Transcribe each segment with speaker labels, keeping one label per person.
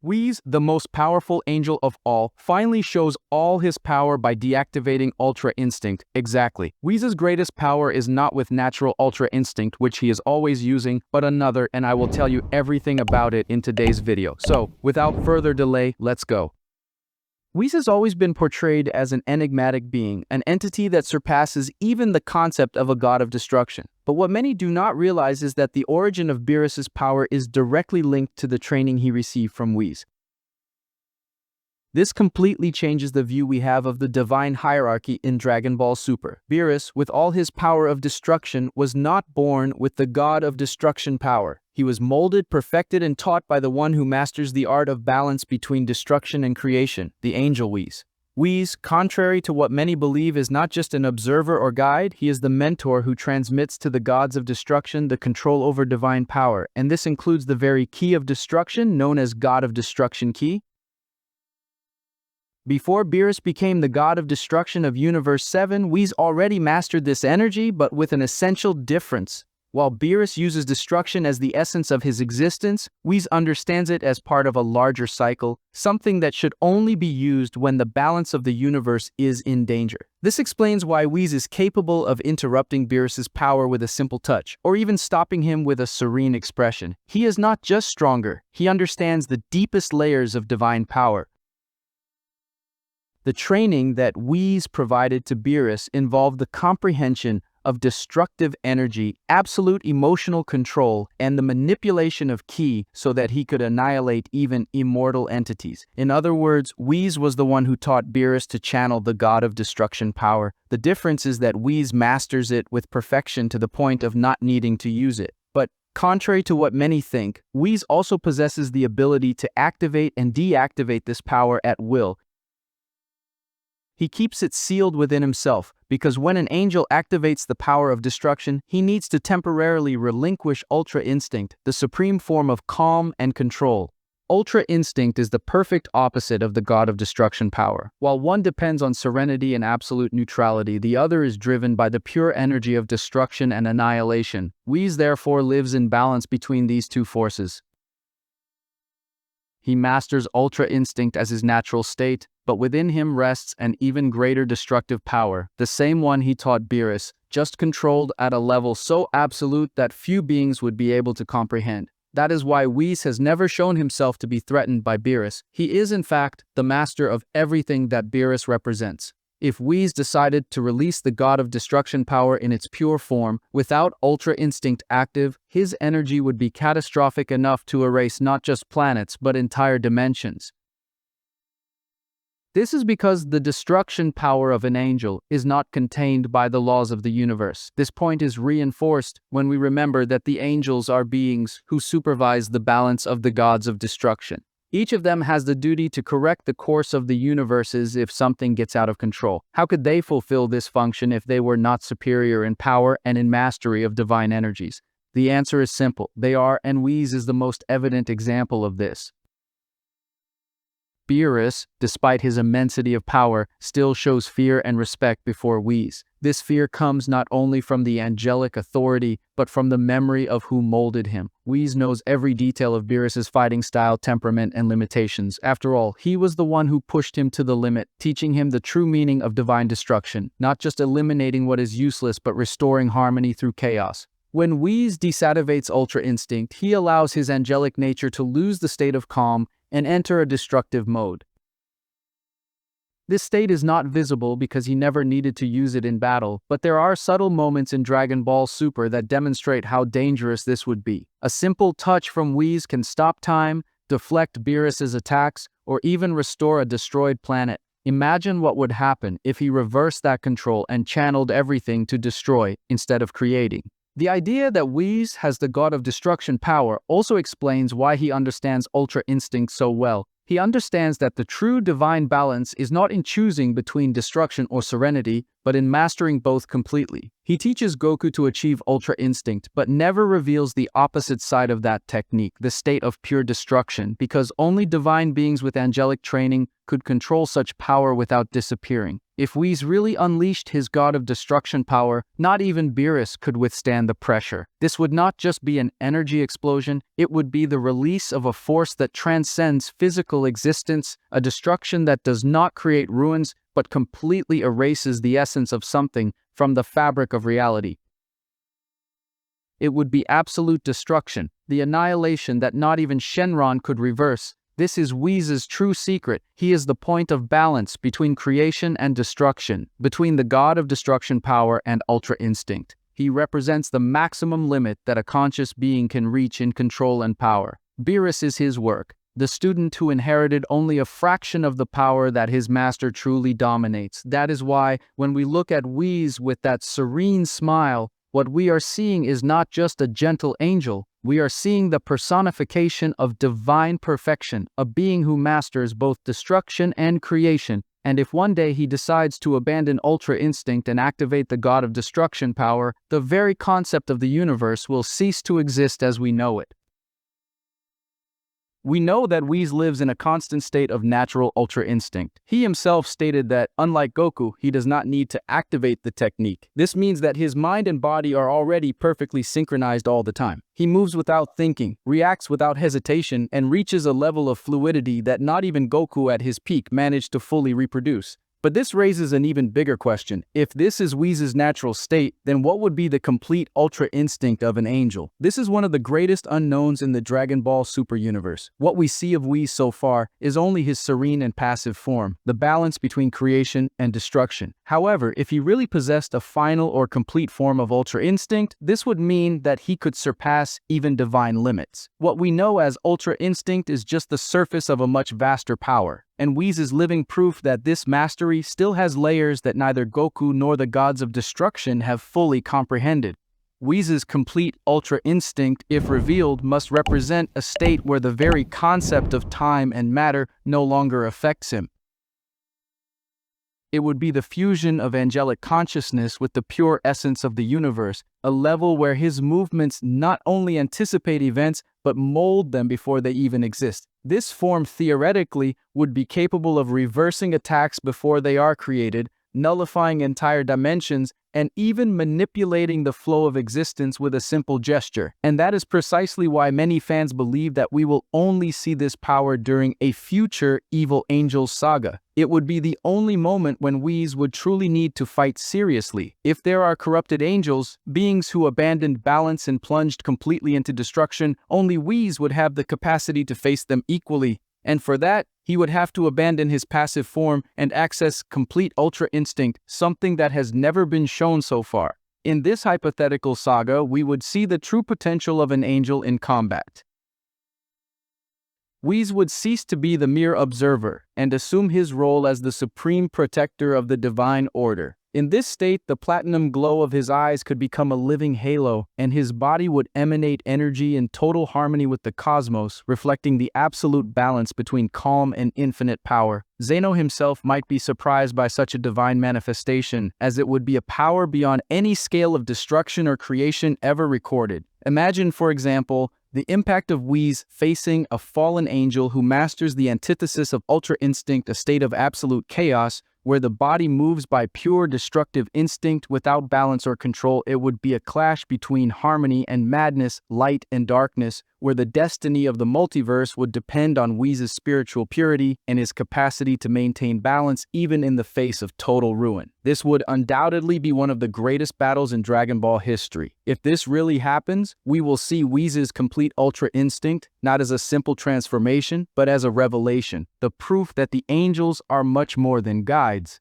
Speaker 1: Whis, the most powerful angel of all, finally shows all his power by deactivating Ultra Instinct. Exactly. Whis' greatest power is not with natural Ultra Instinct, which he is always using, but another, and I will tell you everything about it in today's video. So, without further delay, let's go. Whis has always been portrayed as an enigmatic being, an entity that surpasses even the concept of a god of destruction. But what many do not realize is that the origin of Beerus' power is directly linked to the training he received from Whis. This completely changes the view we have of the divine hierarchy in Dragon Ball Super. Beerus, with all his power of destruction, was not born with the god of destruction power. He was molded, perfected, and taught by the one who masters the art of balance between destruction and creation, the angel Whis. Whis, contrary to what many believe, is not just an observer or guide, he is the mentor who transmits to the gods of destruction the control over divine power, and this includes the very key of destruction, known as God of Destruction Key. Before Beerus became the god of destruction of Universe 7, Whis already mastered this energy, but with an essential difference. While Beerus uses destruction as the essence of his existence, Whis understands it as part of a larger cycle, something that should only be used when the balance of the universe is in danger. This explains why Whis is capable of interrupting Beerus' power with a simple touch, or even stopping him with a serene expression. He is not just stronger, he understands the deepest layers of divine power. The training that Whis provided to Beerus involved the comprehension of destructive energy, absolute emotional control, and the manipulation of ki so that he could annihilate even immortal entities. In other words, Whis was the one who taught Beerus to channel the god of destruction power. The difference is that Whis masters it with perfection to the point of not needing to use it. But contrary to what many think, Whis also possesses the ability to activate and deactivate this power at will. He keeps it sealed within himself, because when an angel activates the power of destruction, he needs to temporarily relinquish Ultra Instinct, the supreme form of calm and control. Ultra Instinct is the perfect opposite of the god of destruction power. While one depends on serenity and absolute neutrality, the other is driven by the pure energy of destruction and annihilation. Whis therefore lives in balance between these two forces. He masters Ultra Instinct as his natural state, but within him rests an even greater destructive power, the same one he taught Beerus, just controlled at a level so absolute that few beings would be able to comprehend. That is why Whis has never shown himself to be threatened by Beerus. He is, in fact, the master of everything that Beerus represents. If Whis decided to release the god of destruction power in its pure form, without Ultra Instinct active, his energy would be catastrophic enough to erase not just planets but entire dimensions. This is because the destruction power of an angel is not contained by the laws of the universe. This point is reinforced when we remember that the angels are beings who supervise the balance of the gods of destruction. Each of them has the duty to correct the course of the universes if something gets out of control. How could they fulfill this function if they were not superior in power and in mastery of divine energies? The answer is simple. They are, and Whis is the most evident example of this. Beerus, despite his immensity of power, still shows fear and respect before Whis. This fear comes not only from the angelic authority, but from the memory of who molded him. Whis knows every detail of Beerus' fighting style, temperament, and limitations. After all, he was the one who pushed him to the limit, teaching him the true meaning of divine destruction, not just eliminating what is useless, but restoring harmony through chaos. When Whis desactivates Ultra Instinct, he allows his angelic nature to lose the state of calm and enter a destructive mode. This state is not visible because he never needed to use it in battle, but there are subtle moments in Dragon Ball Super that demonstrate how dangerous this would be. A simple touch from Whis can stop time, deflect Beerus' attacks, or even restore a destroyed planet. Imagine what would happen if he reversed that control and channeled everything to destroy instead of creating. The idea that Whis has the god of destruction power also explains why he understands Ultra Instinct so well. He understands that the true divine balance is not in choosing between destruction or serenity, but in mastering both completely. He teaches Goku to achieve Ultra Instinct, but never reveals the opposite side of that technique, the state of pure destruction, because only divine beings with angelic training could control such power without disappearing. If Whis really unleashed his god of destruction power, not even Beerus could withstand the pressure. This would not just be an energy explosion, it would be the release of a force that transcends physical existence, a destruction that does not create ruins, but completely erases the essence of something from the fabric of reality. It would be absolute destruction, the annihilation that not even Shenron could reverse. This is Whis' true secret. He is the point of balance between creation and destruction, between the god of destruction power and ultra instinct. He represents the maximum limit that a conscious being can reach in control and power. Beerus is his work, the student who inherited only a fraction of the power that his master truly dominates. That is why, when we look at Whis with that serene smile, what we are seeing is not just a gentle angel, we are seeing the personification of divine perfection, a being who masters both destruction and creation, and if one day he decides to abandon ultra instinct and activate the god of destruction power, the very concept of the universe will cease to exist as we know it. We know that Whis lives in a constant state of natural ultra instinct. He himself stated that, unlike Goku, he does not need to activate the technique. This means that his mind and body are already perfectly synchronized all the time. He moves without thinking, reacts without hesitation, and reaches a level of fluidity that not even Goku at his peak managed to fully reproduce. But this raises an even bigger question. If this is Whis' natural state, then what would be the complete ultra instinct of an angel? This is one of the greatest unknowns in the Dragon Ball Super universe. What we see of Whis so far is only his serene and passive form, the balance between creation and destruction. However, if he really possessed a final or complete form of ultra instinct, this would mean that he could surpass even divine limits. What we know as ultra instinct is just the surface of a much vaster power. And Whis is living proof that this mastery still has layers that neither Goku nor the gods of destruction have fully comprehended. Whis' complete ultra instinct, if revealed, must represent a state where the very concept of time and matter no longer affects him. It would be the fusion of angelic consciousness with the pure essence of the universe, a level where his movements not only anticipate events, but mold them before they even exist. This form theoretically would be capable of reversing attacks before they are created, nullifying entire dimensions, and even manipulating the flow of existence with a simple gesture. And that is precisely why many fans believe that we will only see this power during a future Evil Angels saga. It would be the only moment when Whis would truly need to fight seriously. If there are corrupted angels, beings who abandoned balance and plunged completely into destruction, only Whis would have the capacity to face them equally. And for that, he would have to abandon his passive form and access complete ultra instinct, something that has never been shown so far. In this hypothetical saga, we would see the true potential of an angel in combat. Whis would cease to be the mere observer and assume his role as the supreme protector of the divine order. In this state, the platinum glow of his eyes could become a living halo, and his body would emanate energy in total harmony with the cosmos, reflecting the absolute balance between calm and infinite power. Zeno himself might be surprised by such a divine manifestation, as it would be a power beyond any scale of destruction or creation ever recorded. Imagine, for example, the impact of Whis facing a fallen angel who masters the antithesis of ultra instinct, a state of absolute chaos, where the body moves by pure destructive instinct without balance or control. It would be a clash between harmony and madness, light and darkness, where the destiny of the multiverse would depend on Whis' spiritual purity and his capacity to maintain balance even in the face of total ruin. This would undoubtedly be one of the greatest battles in Dragon Ball history. If this really happens, we will see Whis' complete ultra instinct not as a simple transformation, but as a revelation, the proof that the angels are much more than guides.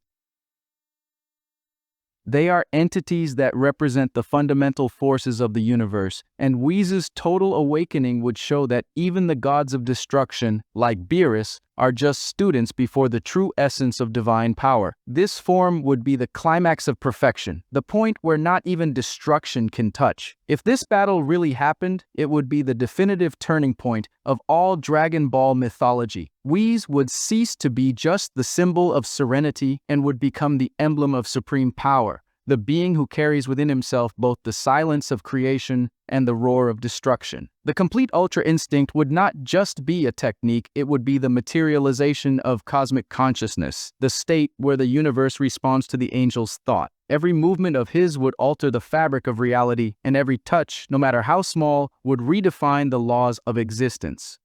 Speaker 1: They are entities that represent the fundamental forces of the universe, and Whis' total awakening would show that even the gods of destruction, like Beerus, are just students before the true essence of divine power. This form would be the climax of perfection, the point where not even destruction can touch. If this battle really happened, it would be the definitive turning point of all Dragon Ball mythology. Whis would cease to be just the symbol of serenity and would become the emblem of supreme power. the being who carries within himself both the silence of creation and the roar of destruction. The complete Ultra Instinct would not just be a technique, it would be the materialization of cosmic consciousness, the state where the universe responds to the angel's thought. Every movement of his would alter the fabric of reality, and every touch, no matter how small, would redefine the laws of existence.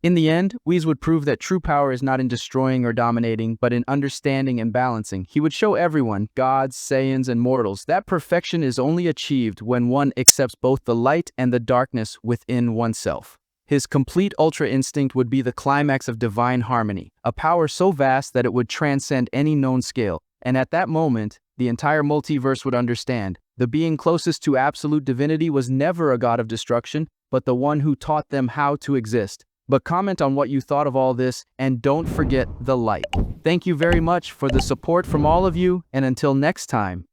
Speaker 1: In the end, Whis would prove that true power is not in destroying or dominating, but in understanding and balancing. He would show everyone, gods, Saiyans, and mortals, that perfection is only achieved when one accepts both the light and the darkness within oneself. His complete Ultra Instinct would be the climax of divine harmony, a power so vast that it would transcend any known scale. And at that moment, the entire multiverse would understand. The being closest to absolute divinity was never a god of destruction, but the one who taught them how to exist. But comment on what you thought of all this, and don't forget the like. Thank you very much for the support from all of you, and until next time.